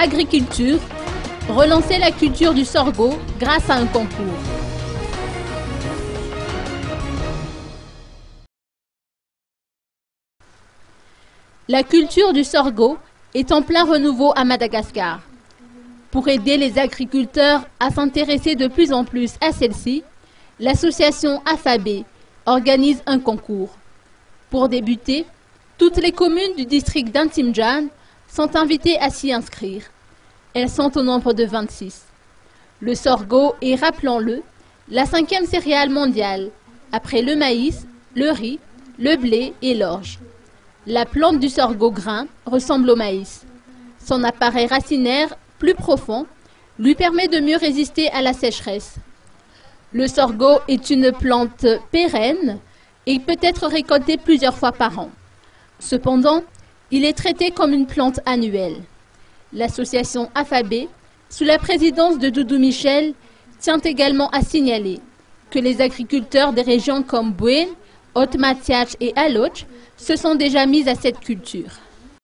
Agriculture, relancer la culture du sorgho grâce à un concours. La culture du sorgho est en plein renouveau à Madagascar. Pour aider les agriculteurs à s'intéresser de plus en plus à celle-ci, l'association AFAB organise un concours. Pour débuter, toutes les communes du district d'Intimjan sont invitées à s'y inscrire. Elles sont au nombre de 26. Le sorgho est, rappelons-le, la 5e céréale mondiale, après le maïs, le riz, le blé et l'orge. La plante du sorgho grain ressemble au maïs. Son appareil racinaire, plus profond, lui permet de mieux résister à la sécheresse. Le sorgho est une plante pérenne et peut être récolté plusieurs fois par an. Cependant, il est traité comme une plante annuelle. L'association AFAB, sous la présidence de Doudou Michel, tient également à signaler que les agriculteurs des régions comme Bouén, Haute-Mathiach et Aloch se sont déjà mis à cette culture.